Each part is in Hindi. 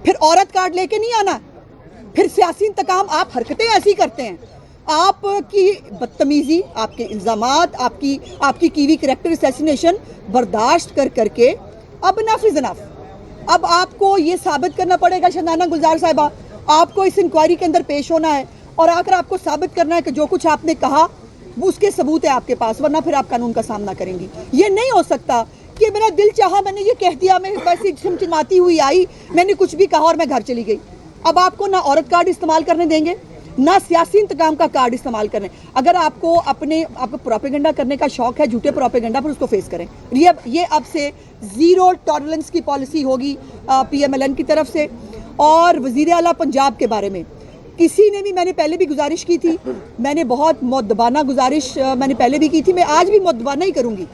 फिर औरत कार्ड लेके नहीं आना, फिर सियासी इंतकाम। आप हरकतें ऐसी करते हैं, आपकी बदतमीजी, आपके इल्ज़ामात, आपकी कीवी करैक्टर असैसिनेशन बर्दाश्त करके अब इनफ इज़ इनफ। अब आपको ये साबित करना पड़ेगा शनाना गुलजार साहिबा, आपको इस इंक्वायरी के अंदर पेश होना है और आकर आपको साबित करना है कि जो कुछ आपने कहा वो उसके सबूत है आपके पास, वरना फिर आप कानून का सामना करेंगी। ये नहीं हो सकता कि मेरा दिल चाहा, मैंने ये कह दिया, मैं वैसे चमचमाती हुई आई, मैंने कुछ भी कहा और मैं घर चली गई। अब आपको ना औरत कार्ड इस्तेमाल करने देंगे, ना सियासी इंतकाम का कार्ड इस्तेमाल करने। अगर आपको आपको प्रोपेगेंडा करने का शौक है, झूठे प्रोपेगेंडा, पर उसको फेस करें। ये अब से ज़ीरो टॉलरेंस की पॉलिसी होगी PMLN की तरफ से। और वज़ीर आला पंजाब के बारे में किसी ने भी, मैंने पहले भी गुजारिश की थी, मैंने बहुत मुअद्दबाना गुजारिश मैंने पहले भी की थी, मैं आज भी मुअद्दबाना ही करूँगी,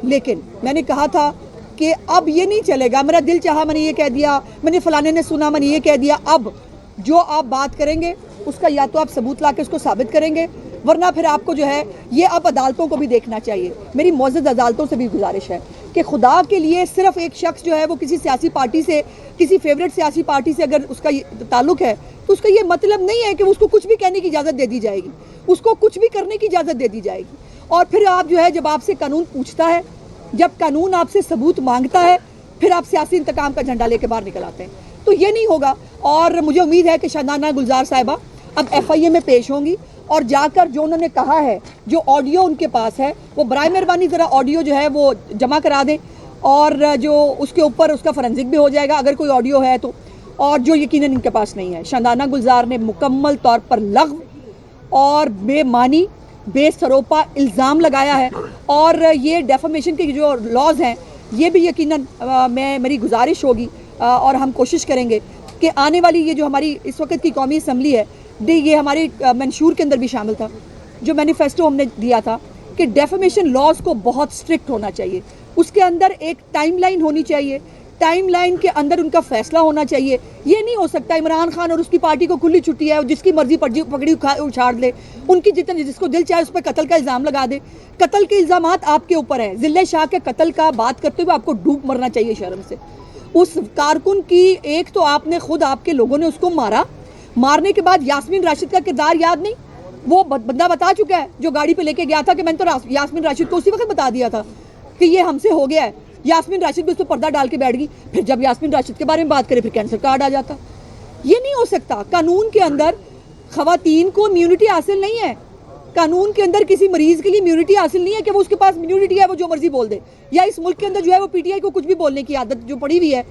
लेकिन मैंने कहा था कि अब ये नहीं चलेगा, मेरा दिल चाहा मैंने ये कह दिया, मैंने फलाने ने सुना मैंने ये कह दिया। अब जो आप बात करेंगे उसका या तो आप सबूत ला के उसको साबित करेंगे, वरना फिर आपको जो है ये अब अदालतों को भी देखना चाहिए। मेरी मौजूद अदालतों से भी गुजारिश है कि खुदा के लिए सिर्फ एक शख्स जो है वो किसी सियासी पार्टी से, किसी फेवरेट सियासी पार्टी से अगर उसका ताल्लुक है, तो उसका ये मतलब नहीं है कि उसको कुछ भी कहने की इजाज़त दे दी जाएगी, उसको कुछ भी करने की इजाज़त दे दी जाएगी। और फिर आप जो है, जब आपसे कानून पूछता है, जब कानून आपसे सबूत मांगता है, फिर आप सियासी इंतकाम का झंडा लेके बाहर निकल आते हैं, तो ये नहीं होगा। और मुझे उम्मीद है कि शनाना गुलजार साहिबा अब FIA में पेश होंगी और जाकर जो उन्होंने कहा है, जो ऑडियो उनके पास है, वो बराए मेहरबानी ज़रा ऑडियो जो है वो जमा करा दें, और जो उसके ऊपर उसका फॉरेंसिक भी हो जाएगा अगर कोई ऑडियो है तो, और जो यकीनन इनके पास नहीं है। शनाना गुलजार ने मुकम्मल तौर पर लग़्व और बेमानी, बेसरोपा इल्ज़ाम लगाया है, और ये डेफामेशन के जो लॉज हैं ये भी यकीनन मेरी गुजारिश होगी और हम कोशिश करेंगे कि आने वाली ये जो हमारी इस वक्त की कौमी असम्बली है, ये हमारे मंशूर के अंदर भी शामिल था, जो मैनिफेस्टो हमने दिया था कि डेफामेशन लॉज को बहुत स्ट्रिक्ट होना चाहिए, उसके अंदर एक टाइमलाइन होनी चाहिए, टाइमलाइन के अंदर उनका फैसला होना चाहिए। ये नहीं हो सकता इमरान खान और उसकी पार्टी को खुली छुट्टी है, जिसकी मर्जी पकड़ी उछाड़ ले, उनकी जिसको दिल चाहे उस पर कत्ल का इल्ज़ाम लगा दे। कत्ल के इल्ज़ामात आपके ऊपर है, जिले शाह के कत्ल का बात करते हुए आपको डूब मरना चाहिए शर्म से। उस कारकुन की एक तो आपने खुद, आपके लोगों ने उसको मारा, मारने के बाद यास्मीन राशिद का किरदार याद नहीं, वो बंदा बता चुका है जो गाड़ी पे लेके गया था कि मैंने तो यास्मीन राशिद को उसी वक्त बता दिया था कि ये हमसे हो गया है। यास्मीन राशिद भी उस पर पर्दा डाल के बैठ गई, फिर जब यास्मीन राशिद के बारे में बात करें फिर कैंसर कार्ड आ जाता। ये नहीं हो सकता। कानून के अंदर खवातीन को इम्यूनिटी हासिल नहीं है, कानून के अंदर किसी मरीज के लिए इम्यूनिटी हासिल नहीं है कि वो उसके पास इम्यूनिटी है वो जो मर्जी बोल दे, या इस मुल्क के अंदर जो है वो PTI को कुछ भी बोलने की आदत जो पड़ी हुई है,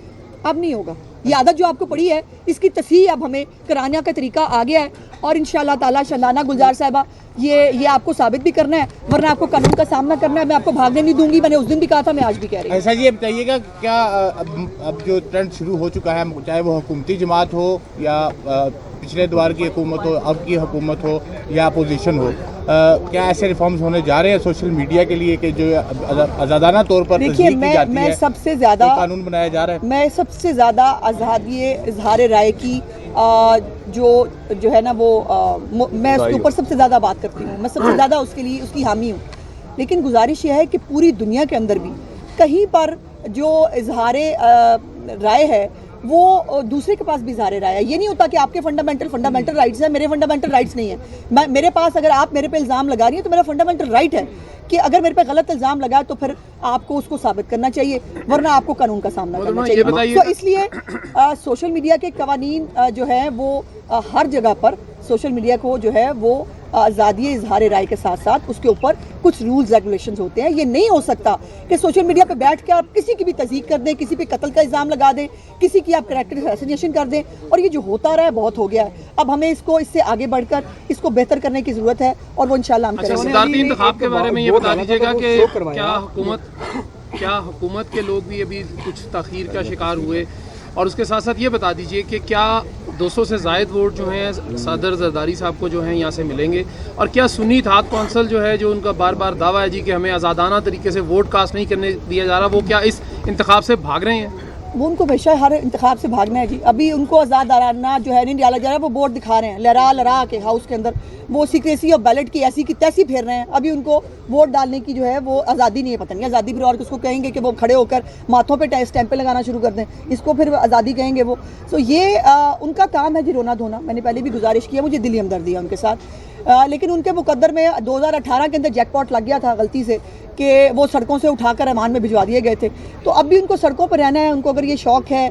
अब नहीं होगा। ये आदत जो आपको पड़ी है इसकी तस्हीह अब हमें कराने का तरीका आ गया है, और इंशाअल्लाह ताला शनाना गुलजार साहिबा ये आपको साबित भी करना है, वरना आपको कानून का सामना करना है। मैं आपको भागने नहीं दूंगी, मैंने उस दिन भी कहा था, मैं आज भी कह रही हूँ। ऐसा ये बताइएगा, क्या अब जो ट्रेंड शुरू हो चुका है, चाहे वो हुकूमती जमात हो या पिछले दौर की हुकूमत हो, अब की हुकूमत हो या अपोजिशन हो, क्या ऐसे रिफॉर्म्स होने जा रहे हैं सोशल मीडिया के लिए कि जो आज़ादाना तौर पर देखिए, मैं सबसे ज़्यादा कानून बनाया जा रहा है, मैं सबसे ज़्यादा आज़ादी इजहार राय की जो है ना वो मैं उसके ऊपर सबसे ज़्यादा बात करती हूँ, मैं सबसे ज़्यादा उसके लिए उसकी हामी हूँ। लेकिन गुजारिश यह है कि पूरी दुनिया के अंदर भी कहीं पर जो इजहार राय है वो दूसरे के पास भी इजहार राय है। ये नहीं होता कि आपके फंडामेंटल राइट्स हैं, मेरे फंडामेंटल राइट्स नहीं है। मेरे पास अगर आप मेरे पे इल्ज़ाम लगा रही हैं तो मेरा फंडामेंटल राइट है कि अगर मेरे पे गलत इल्ज़ाम लगा तो फिर आपको उसको साबित करना चाहिए, वरना आपको कानून का सामना करना चाहिए। तो इसलिए सोशल मीडिया के कवानीन जो है वो हर जगह पर सोशल मीडिया को जो है वो आज़ादी इजहार राय के साथ साथ उसके ऊपर कुछ रूल्स रेगुलेशंस होते हैं। ये नहीं हो सकता कि सोशल मीडिया पे बैठ के आप किसी की भी तस्दीक कर दें, किसी पे कत्ल का इल्ज़ाम लगा दें, किसी की आप करैक्टर असैसिनेशन कर दें, और ये जो होता रहा है बहुत हो गया है। अब हमें इससे आगे बढ़कर इसको बेहतर करने की ज़रूरत है, और वो इंशाल्लाह हम करेंगे। सदारती इंतखाब के बारे में ये बता दीजिएगा कि क्या हुकूमत के लोग भी अभी कुछ तखीर का शिकार हुए, और उसके साथ साथ ये बता दीजिए कि क्या 200 से ज़ायद वोट जो हैं सदर जरदारी साहब को जो हैं यहाँ से मिलेंगे, और क्या सुन्नी इत्तेहाद कौंसिल जो है जो उनका बार बार दावा है जी कि हमें आज़ादाना तरीके से वोट कास्ट नहीं करने दिया जा रहा, वो क्या इस इंतखाब से भाग रहे हैं? वो उनको हमेशा हर इंतखाब से भागना है जी। अभी उनको आज़ाद आराना जो है नहीं डाला जा रहा है, वो बोर्ड दिखा रहे हैं लहरा के हाउस के अंदर, वो सीक्रेसी और बैलेट की ऐसी की तैसी फेर रहे हैं। अभी उनको वोट डालने की जो है वो आज़ादी नहीं है, पता नहीं आज़ादी फिर और किसको कहेंगे कि वो खड़े होकर माथों पे स्टैंपें लगाना शुरू कर दें, इसको फिर आज़ादी कहेंगे वो। सो ये उनका काम है जी रोना धोना। मैंने पहले भी गुजारिश किया, मुझे दिली हमदर्दी है उनके साथ, लेकिन उनके मुकद्दर में 2018 के अंदर जैकपॉट लग गया था गलती से कि वो सड़कों से उठाकर ऐवान में भिजवा दिए गए थे। तो अब भी उनको सड़कों पर रहना है। उनको अगर ये शौक़ है,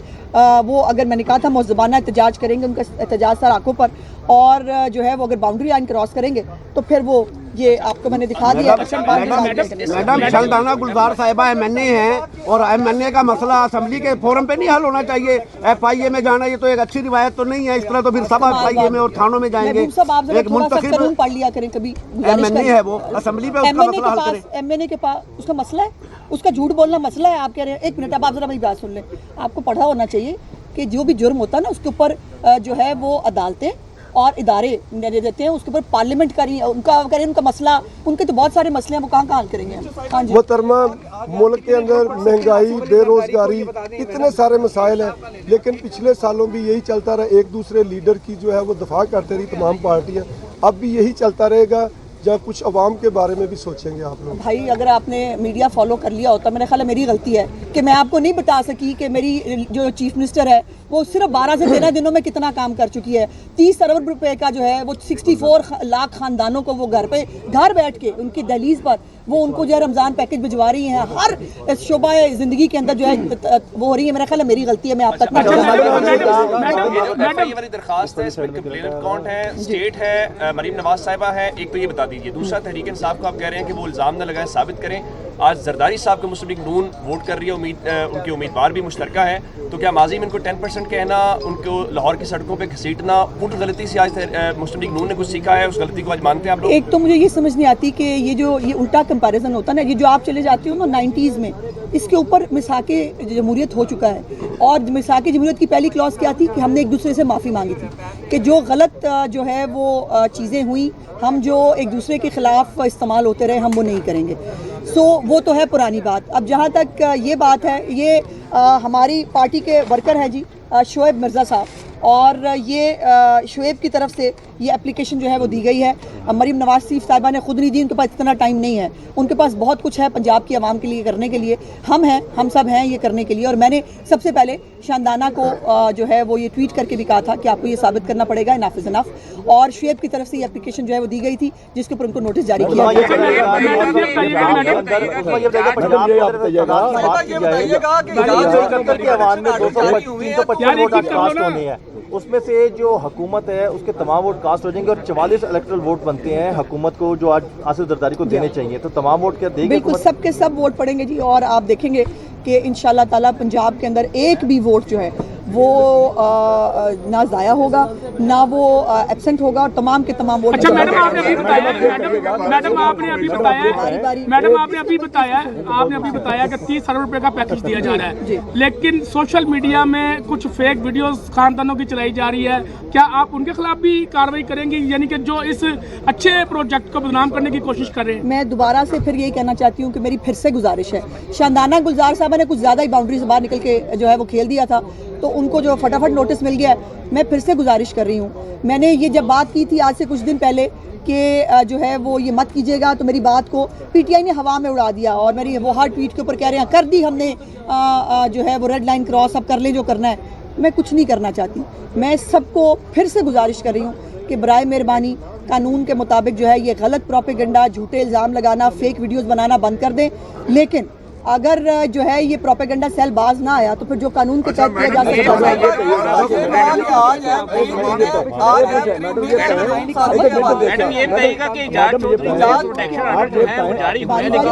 वो अगर मैंने कहा था मुज़्ज़बाना एहतजाज करेंगे, उनका एहतजाज सर आंखों पर, और जो है वो अगर बाउंड्री लाइन क्रॉस करेंगे तो फिर वो ये आपको मैंने दिखा दिया। मैडम शल्दाना गुलजार साहिबा MNA हैं और MNA का मसला असेंबली के फोरम पे नहीं हल होना चाहिए। FIA में जाना ये तो एक अच्छी रिवायत तो नहीं है, इस तरह तो फिर सब FIA में और थानों में जाएंगे। एक मुंतखब पढ़ लिया करें कभी, MNA है वो, असेंबली पे उसका मसला हल करें। MNA के पास उसका मसला है, उसका झूठ बोलना मसला है। आप कह रहे हैं, एक मिनट आप जरा मेरी बात सुन लें। आपको पढ़ा होना चाहिए कि जो भी जुर्म होता है ना उसके ऊपर जो है वो अदालतें और इदारे निर्णय देते हैं, उसके ऊपर पार्लियामेंट करें, उनका मसला, उनके तो बहुत सारे मसले हैं, वो कहाँ हल करेंगे। हाँ जी मोहतरमा, मुल्क के अंदर महंगाई, बेरोजगारी, इतने सारे मसाइल हैं, लेकिन पिछले सालों भी यही चलता रहा। एक दूसरे लीडर की जो है वो दफा करते रही तमाम पार्टियाँ, अब भी यही चलता रहेगा या कुछ अवाम के बारे में भी सोचेंगे आप लोग? भाई अगर आपने मीडिया फॉलो कर लिया होता, मेरे ख्याल है मेरी गलती है कि मैं आपको नहीं बता सकी कि मेरी जो चीफ मिनिस्टर है वो सिर्फ 12 से 13 दिनों में कितना काम कर चुकी है। 30 अरब रुपए का जो है वो 64 लाख खानदानों को वो घर बैठ के उनकी दहलीज पर वो उनको जो है रमज़ान पैकेज भिजवा रही हैं। हर शोबा ज़िंदगी के अंदर जो है वो हो रही है। मेरा ख्याल है मेरी गलती है, मैं आप तक वाली दरखास्त है, इसमें कंप्लेनेंट कौन है, स्टेट है, मरीम नवाज साहिबा है, एक तो ये बता दीजिए। दूसरा, तहरीक इंसाफ को आप कह रहे हैं कि वो इल्ज़ाम न लगाएं, साबित करें। आज जरदारी साहब को मुस्लिम लीग नून वोट कर रही है, उनके उम्मीदवार भी मुश्तरका है, तो क्या माजी में इनको 10% कहना, उनको लाहौर की सड़कों पे घसीटना, उन गलती से आज मुस्लिम लीग नून ने कुछ सीखा है, उस गलती को आज मानते हैं आप लोग? एक तो मुझे ये समझ नहीं आती कि ये उल्टा कंपैरिजन होता है ना, ये जो आप चले जाते हो ना 90s में, इसके ऊपर मिसाके जमहूरियत हो चुका है। और मिसाके जमहूरियत की पहली क्लॉज क्या थी कि हमने एक दूसरे से माफ़ी मांगी थी कि जो गलत जो है वो चीज़ें हुई, हम जो एक दूसरे के ख़िलाफ़ इस्तेमाल होते रहे, हम वो नहीं करेंगे। सो वो तो है पुरानी बात। अब जहाँ तक ये बात है, ये हमारी पार्टी के वर्कर हैं जी शोएब मिर्ज़ा साहब, और ये शोएब की तरफ से ये एप्लीकेशन जो है वो दी गई है। मरीम नवाज शरीफ साहिबा ने खुद नहीं दी, उनके पास इतना टाइम नहीं है, उनके पास बहुत कुछ है पंजाब की आवाम के लिए करने के लिए। हम सब हैं ये करने के लिए। और मैंने सबसे पहले शानदाना को जो है वो ये ट्वीट करके भी कहा था कि आपको ये साबित करना पड़ेगा इनफ इज़ इनफ। और शुएब की तरफ से ये एप्लीकेशन जो है वो दी गई थी, जिसके ऊपर उनको नोटिस जारी किया गया। उसमें से जो हुकूमत है उसके तमाम वोट कास्ट हो जाएंगे और 44 इलेक्टरल वोट बनते हैं हुकूमत को जो आज आसिफ जरदारी को देने चाहिए, तो तमाम वोट क्या देगी? बिल्कुल सब के सब वोट पड़ेंगे जी। और आप देखेंगे कि इंशाल्लाह ताला पंजाब के अंदर एक भी वोट जो है वो ना ज़ाया होगा, ना वो एब्सेंट होगा, और तमाम के तमाम वोट। अच्छा मैडम आपने अभी बताया कि 30 अरब रुपए का पैकेज दिया जा रहा है, लेकिन सोशल मीडिया में कुछ फेक वीडियोस खानदानों की चलाई जा रही है, क्या आप उनके खिलाफ भी कार्रवाई करेंगे, यानी कि जो इस अच्छे प्रोजेक्ट को बदनाम करने की कोशिश कर रहे हैं? मैं दोबारा से फिर यही कहना चाहती हूँ कि मेरी फिर से गुजारिश है, शानदाना गुलजार साहब ने कुछ ज़्यादा ही बाउंड्री से बाहर निकल के जो है वो खेल दिया था, तो उनको जो फटाफट नोटिस मिल गया है। मैं फिर से गुजारिश कर रही हूँ, मैंने ये जब बात की थी आज से कुछ दिन पहले कि जो है वो ये मत कीजिएगा, तो मेरी बात को पीटीआई ने हवा में उड़ा दिया और मेरी वो हर ट्वीट के ऊपर कह रहे हैं कर दी हमने जो है वो रेड लाइन क्रॉस, अब कर ले जो करना है। मैं कुछ नहीं करना चाहती, मैं सबको फिर से गुजारिश कर रही हूँ कि बराए मेहरबानी कानून के मुताबिक जो है ये गलत प्रोपेगेंडा, झूठे इल्ज़ाम लगाना, फेक वीडियोस बनाना बंद कर दें। लेकिन अगर जो है ये प्रोपेगेंडा सेल बाज ना आया तो फिर जो कानून के तहत किया जा सकता है। मैडम ये बताइएगा कि जाट चौधरी का प्रोटेक्शन ऑर्डर जो है वो जारी हुआ है, लेकिन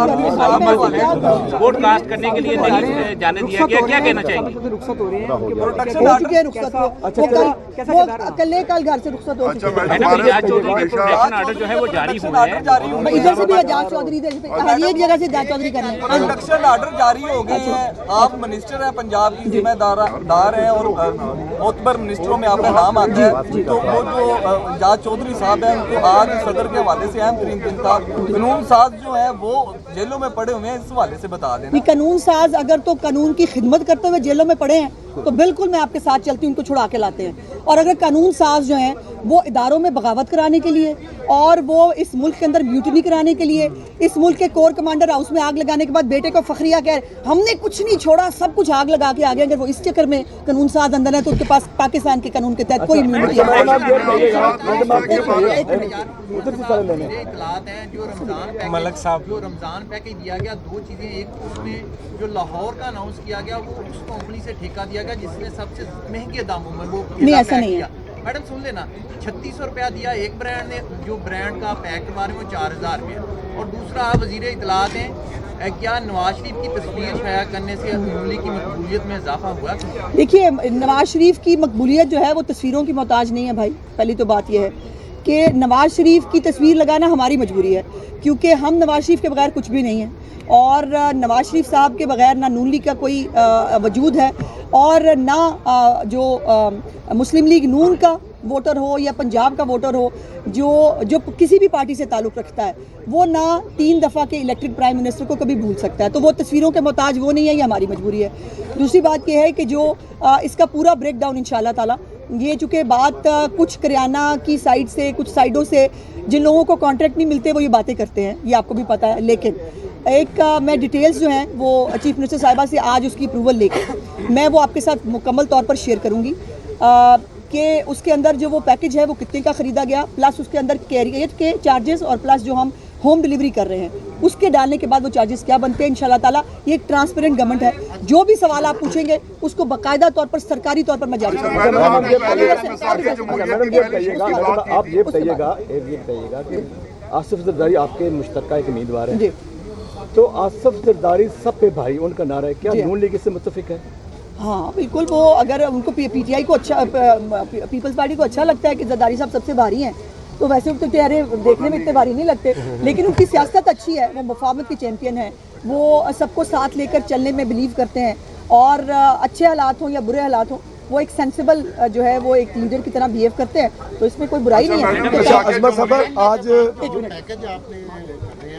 वोट कास्ट करने के लिए नहीं जाने दिया गया, क्या कहना चाहेंगे? हो चुके हैं रुखसत, वो कल घर से रुखसत हो चुके हैं। मैडम जाट चौधरी के प्रोटेक्शन ऑर्डर जो है वो जारी हुए हैं, इधर से भी आजाद चौधरी, हर एक जगह से आजाद चौधरी करने ऑर्डर जारी हो गए हैं। आप मिनिस्टर हैं, पंजाब की जिम्मेदार हैं और मोतबर मिनिस्टर रजिस्टरों में आपका नाम आता है, तो वो जो जाज चौधरी साहब हैं उनको आज सदर के हवाले से अहम तरीन दिन था। कानून साज जो है वो जेलों में पड़े हुए हैं, इस हवाले से बता देना। कानून साज अगर तो कानून की खिदमत करते हुए जेलों में पड़े हैं तो बिल्कुल मैं आपके साथ चलती हूँ, उनको छुड़ा के लाते हैं। और अगर कानून साज जो हैं वो इदारों में बगावत कराने के लिए और वो इस मुल्क के अंदर म्यूटनी कराने के लिए, इस मुल्क के कोर कमांडर हाउस में आग लगाने के बाद बेटे को फखरिया कह हमने कुछ नहीं छोड़ा, सब कुछ आग लगा के आगे, अगर वो इस चक्कर में कानून साज अंदर है तो उसके पास पाकिस्तान के कानून के तहत कोई इम्यूनिटी है। मलक साहब जो रमजान पैकेज दिया गया, दो चीजें, एक उसमें जो लाहौर का अनाउंस किया गया वो उस कंपनी से ठेका दिया गया जिसने सबसे महंगे दामों में वो नहीं, ऐसा नहीं है मैडम। सुन लेना, 3600 रुपया दिया एक ब्रांड ने, जो ब्रांड का पैक मारे वो 4000 रुपया। और दूसरा वजीर इतलात हैं, क्या नवाज शरीफ की तस्वीर शाया करने से असेंबली की मकबूलियत में इजाफा हुआ? देखिए, नवाज शरीफ की मकबूलियत जो है वो तस्वीरों की मोहताज नहीं है भाई। पहली तो बात यह है कि नवाज शरीफ की तस्वीर लगाना हमारी मजबूरी है, क्योंकि हम नवाज शरीफ के बगैर कुछ भी नहीं है। और नवाज शरीफ साहब के बगैर ना नून लीग का कोई वजूद है और ना जो मुस्लिम लीग नून का वोटर हो या पंजाब का वोटर हो जो किसी भी पार्टी से ताल्लुक़ रखता है, वो ना 3 दफ़ा के इलेक्टेड प्राइम मिनिस्टर को कभी भूल सकता है। तो वो तस्वीरों के मोहताज वो नहीं है, ये हमारी मजबूरी है। दूसरी बात यह है कि जो इसका पूरा ब्रेक डाउन इंशाल्लाह ताला, ये चूँकि बात कुछ करियाना की साइड से, कुछ साइडों से जिन लोगों को कॉन्ट्रैक्ट नहीं मिलते वो ये बातें करते हैं, ये आपको भी पता है। लेकिन एक मैं डिटेल्स जो हैं वो चीफ मिनिस्टर साहिबा से आज उसकी अप्रूवल लेकर मैं वो आपके साथ मुकम्मल तौर पर शेयर करूँगी कि उसके अंदर जो वो पैकेज है वो कितने का ख़रीदा गया, प्लस उसके अंदर कैरियर के चार्जेस और प्लस जो हम होम डिलीवरी कर रहे हैं उसके डालने के बाद वो चार्जेस क्या बनते हैं। इंशाल्लाह ताला ये एक ट्रांसपेरेंट गवर्नमेंट है। जो भी सवाल आप पूछेंगे उसको बाकायदा तौर पर सरकारी तौर पर मैं जारी करूँगा। आप ये बताइएगा कि आसिफ जरदारी आपके मुश्तरका एक उम्मीदवार है, तो आसिफ जरदारी सब पे भारी उनका नारा है, क्या नून लीग इससे मुत्तफिक है? हाँ बिल्कुल, वो अगर उनको पीटीआई को अच्छा, पीपल्स पार्टी को अच्छा लगता है कि जरदारी साहब सबसे भारी हैं, तो वैसे तो चेहरे देखने में इतने भारी नहीं लगते, लेकिन उनकी सियासत अच्छी है, वो मुफाहमत की चैंपियन है, वो सबको साथ लेकर चलने में बिलीव करते हैं और अच्छे हालात हों या बुरे हालात हों वो एक सेंसिबल जो है वो एक लीडर की तरह बिहेव करते हैं, तो इसमें कोई बुराई नहीं है। अजमत साहब आज पैकेज आपने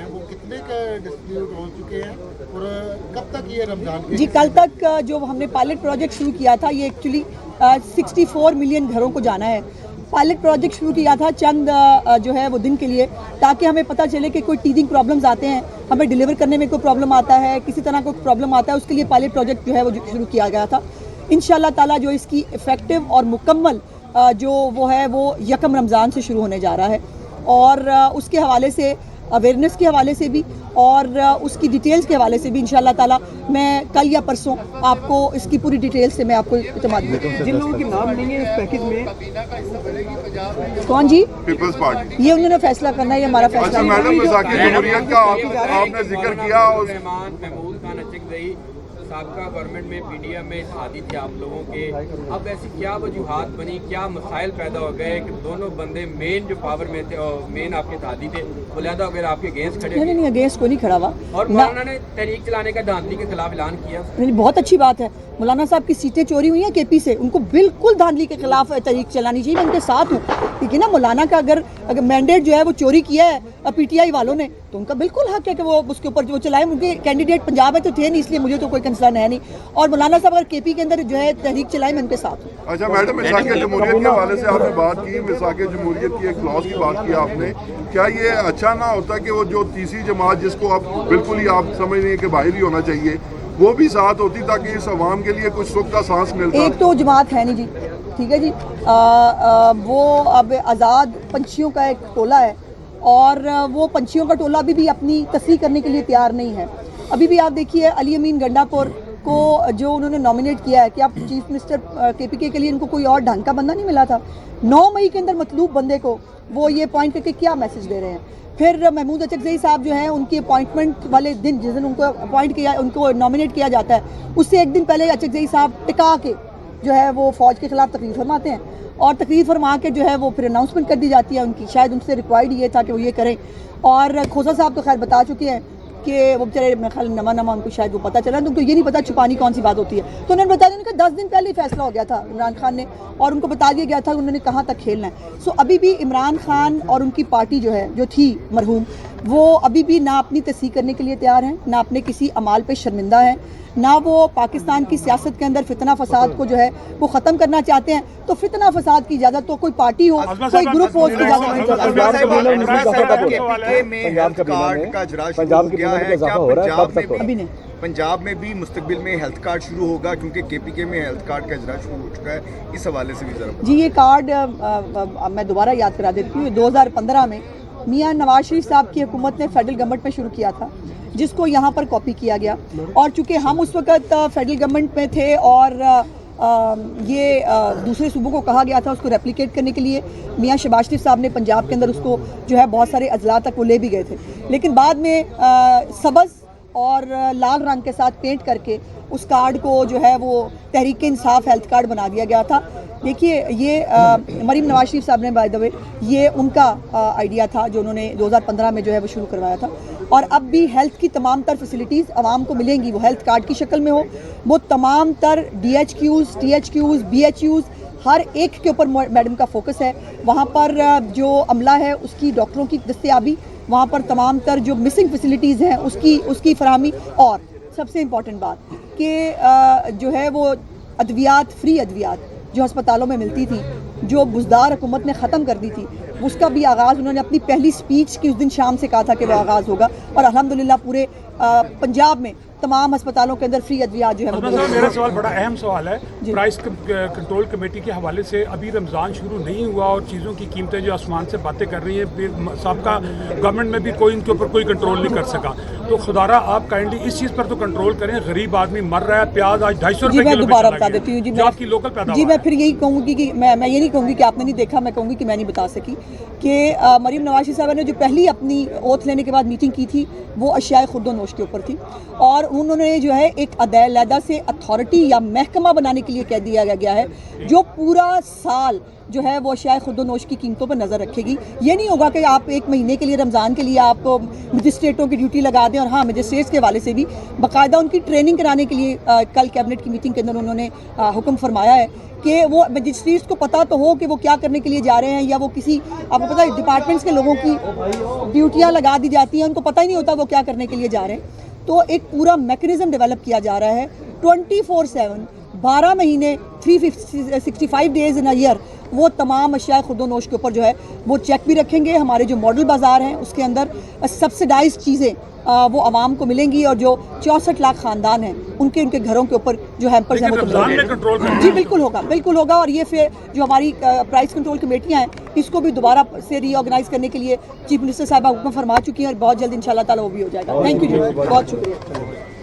वो कितने का डिस्ट्रीब्यूट हो चुके हैं और कब तक ये रमजान के? जी, कल तक जो हमने पायलट प्रोजेक्ट शुरू किया था ये एक्चुअली 64 मिलियन घरों को जाना है। पायलट प्रोजेक्ट शुरू किया था चंद जो है वो दिन के लिए, ताकि हमें पता चले कि कोई टीदिंग प्रॉब्लम्स आते हैं, हमें डिलीवर करने में कोई प्रॉब्लम आता है, किसी तरह कोई प्रॉब्लम आता है, उसके लिए पायलट प्रोजेक्ट जो है वो शुरू किया गया था। इंशाल्लाह ताला जो इसकी इफ़ेक्टिव और मुकम्मल जो वो है वो यकम रमज़ान से शुरू होने जा रहा है और उसके हवाले से अवेयरनेस के हवाले से भी और उसकी डिटेल्स के हवाले से भी इंशाल्लाह ताला मैं कल या परसों आपको इसकी पूरी डिटेल्स से मैं आपको इत्तेमाद दूँगा। जिन लोगों के नाम नहीं है इस पैकेज में, कौन जी? पीपल्स पार्टी, ये उन्होंने फैसला करना है, ये हमारा फैसला है। मैडम वज़ाक़त जमहूरियत का आपने जिक्र किया, साबका गवर्नमेंट में पीडीएम में शादी थी आप लोगों के, अब ऐसी क्या वजूहात बनी, क्या मसाइल पैदा हो गए कि दोनों बंदे मेन जो पावर में थे और मेन आपके दादी थे वो लिहाजा अगर आपके अगेंस्ट खड़े? नहीं, अगेंस्ट को नहीं खड़ा हुआ और मौलाना ने तहरीक चलाने का धांधली के खिलाफ ऐलान किया। नहीं, बहुत अच्छी बात है। मौलाना साहब की सीटें चोरी हुई हैं केपी से, उनको बिल्कुल धांधली के खिलाफ तहरीक चलानी चाहिए, मैं उनके साथ हूँ। लेकिन ना मौलाना का अगर मैंडेट जो है वो चोरी किया है पीटीआई वालों ने तो उनका बिल्कुल हक है कि वो उसके ऊपर जो चलाए। उनके कैंडिडेट पंजाब में तो थे नहीं, इसलिए मुझे तो कोई कंसर्न है नहीं। और मौलाना साहब अगर केपी के अंदर जो है तहरीक चलाए, मैं उनके साथ हूँ। अच्छा मैडम, मिसाक़ जमहूरियत के हवाले से आपने बात की, मिसाक़ जमहूरियत की एक क्लॉज की बात की आपने, क्या ये अच्छा ना होता कि वो जो तीसरी जमात जिसको आप बिल्कुल ही आप समझ रहे हैं कि बाहर ही होना चाहिए वो भी साथ होती ताकि इस अवाम के लिए कुछ सुख का सांस मिलता? एक तो जमात है नहीं जी, ठीक है जी, वो अब आज़ाद पंछियों का एक टोला है और वो पंछियों का टोला अभी भी अपनी तस्लीह करने के लिए तैयार नहीं है। अभी भी आप देखिए अली अमीन गंडापुर को जो उन्होंने नॉमिनेट किया है कि आप चीफ मिनिस्टर केपीके के लिए इनको कोई और ढंग का बंदा नहीं मिला था। 9 मई के अंदर मतलूब बंदे को वो ये पॉइंट करके क्या मैसेज दे रहे हैं। फिर महमूद अचकज़ई साहब जो हैं उनकी अपॉइंटमेंट वाले दिन, जिस दिन उनको अपॉइंट किया, उनको नॉमिनेट किया जाता है, उससे एक दिन पहले अचकज़ई साहब टिका के जो है वो फ़ौज के ख़िलाफ़ तकरीर फरमाते हैं और तकरीर फरमा के जो है वो फिर अनाउंसमेंट कर दी जाती है उनकी। शायद उनसे रिक्वायर्ड ये था कि वो ये करें। और खोसा साहब तो खैर बता चुके हैं कि वो बेचारे मेरे ख्याल नमा उनको शायद वो पता चला, तो उनको ये नहीं पता छुपानी कौन सी बात होती है। तो उन्होंने बता दिया, उनका 10 दिन पहले ही फैसला हो गया था इमरान खान ने, और उनको बता दिया गया था उन्होंने कहाँ तक खेलना है। सो अभी भी इमरान खान और उनकी पार्टी जो है, जो थी मरहूम, वो अभी भी ना अपनी तस्दीक करने के लिए तैयार हैं, ना अपने किसी अमाल पे शर्मिंदा हैं, ना वो पाकिस्तान की सियासत के अंदर फितना फसाद को जो है वो ख़त्म करना चाहते हैं। तो फितना फसाद की इजाज़त तो कोई पार्टी हो, कोई ग्रुप हो, उसकी इजाज़त नहीं चाहिए। पंजाब में भी मुस्तकबिल में हेल्थ कार्ड शुरू होगा, क्योंकि केपीके में हेल्थ कार्ड का इजरा शुरू हो चुका है, इस हवाले से भी जरा जी ये कार्ड मैं दोबारा याद करा देती हूँ। 2015 में मियां नवाज शरीफ साहब की हुकूमत ने फेडरल गवर्नमेंट में शुरू किया था, जिसको यहाँ पर कॉपी किया गया, और चूँकि हम उस वक्त फेडरल गवर्नमेंट में थे और ये दूसरे सूबों को कहा गया था उसको रेप्लिकेट करने के लिए, मियां शहबाज शरीफ साहब ने पंजाब के अंदर उसको जो है बहुत सारे अजला तक वो ले भी गए थे, लेकिन बाद में सबज़ और लाल रंग के साथ पेंट करके उस कार्ड को जो है वो तहरीक इंसाफ हेल्थ कार्ड बना दिया गया था। देखिए ये मरीम नवाज शरीफ साहब ने बाय द वे ये उनका आइडिया था जो उन्होंने 2015 में जो है वो शुरू करवाया था, और अब भी हेल्थ की तमाम तर फैसिलिटीज़ आवाम को मिलेंगी, वो हेल्थ कार्ड की शक्ल में हो, वो तमाम तर DHQs, THQs, BHUs हर एक के ऊपर मैडम का फोकस है। वहाँ पर जो अमला है उसकी डॉक्टरों की दस्तयाबी, वहाँ पर तमाम तर जो मिसिंग फैसिलिटीज़ हैं उसकी फराहमी, और सबसे इम्पॉर्टेंट बात कि जो है वो अद्वियात, फ्री अद्वियात जो अस्पतालों में मिलती थी, जो बुज़दार हुकूमत ने ख़त्म कर दी थी, उसका भी आगाज़ उन्होंने अपनी पहली स्पीच की उस दिन शाम से कहा था कि वो आगाज़ होगा, और अल्हम्दुलिल्लाह पूरे पंजाब में तमाम अस्पतालों के अंदर फ्री अद्वियात जो है। मेरा सवाल बड़ा अहम सवाल है, प्राइस कंट्रोल कमेटी के हवाले से अभी रमज़ान शुरू नहीं हुआ और चीज़ों की कीमतें जो आसमान से बातें कर रही हैं, सबका गवर्नमेंट में भी कोई इनके ऊपर कोई कंट्रोल नहीं कर सका, तो खुदारा आप काइंडली इस चीज़ पर तो कंट्रोल करें। गरीब आदमी मर रहा है, प्याज आज 250 रुपये किलो दोबारा बता देती हूँ जी, आपकी लोकल पैदावार। जी मैं फिर यही कहूँगी कि मैं ये नहीं कहूँगी कि आपने नहीं देखा, मैं कहूँगी कि मैं नहीं बता सकी कि मरीम नवाज शरीफ साहब ने जो पहली अपनी ओथ लेने के बाद मीटिंग की थी वो अशियाए खुर्दोनोश के ऊपर थी, और उन्होंने जो है एक अलहदा से अथॉरिटी या महकमा बनाने के लिए कह दिया गया है जो पूरा साल जो है वो अशियाए खुर्दोनोश की कीमतों पर नज़र रखेगी। ये नहीं होगा कि आप एक महीने के लिए रमज़ान के लिए आप मजिस्ट्रेटों की ड्यूटी लगा दें, और हाँ मजिस्ट्रेट्स के हवाले से भी बाकायदा उनकी ट्रेनिंग कराने के लिए कल कैबिनेट की मीटिंग के अंदर उन्होंने हुक्म फरमाया है कि वो मजिस्ट्रेट्स को पता तो हो कि वो क्या करने के लिए जा रहे हैं, या वो किसी आपको पता है डिपार्टमेंट्स के लोगों की ड्यूटियाँ लगा दी जाती हैं, उनको पता ही नहीं होता वो क्या करने के लिए जा रहे हैं। तो एक पूरा मैकेनिज्म डेवलप किया जा रहा है 24/7 12 महीने 365 डेज इन अ ईयर, वो तमाम अशिया खुर्दोनोश के ऊपर जो है वो चेक भी रखेंगे। हमारे जो मॉडल बाज़ार हैं उसके अंदर सब्सिडाइज चीज़ें वो आवाम को मिलेंगी, और जो 64 लाख ख़ानदान हैं उनके घरों के ऊपर जो हैम्पर्स हैं वो मिलेंगे। जी बिल्कुल होगा, और ये फिर जो हमारी प्राइस कंट्रोल कमेटियाँ हैं इसको भी दोबारा से रीऑर्गेनाइज करने के लिए चीफ मिनिस्टर साहब हुक्म फरमा चुकी हैं, और बहुत जल्द इंशाल्लाह ताला वो भी हो जाएगा। थैंक यू जी, बहुत शुक्रिया।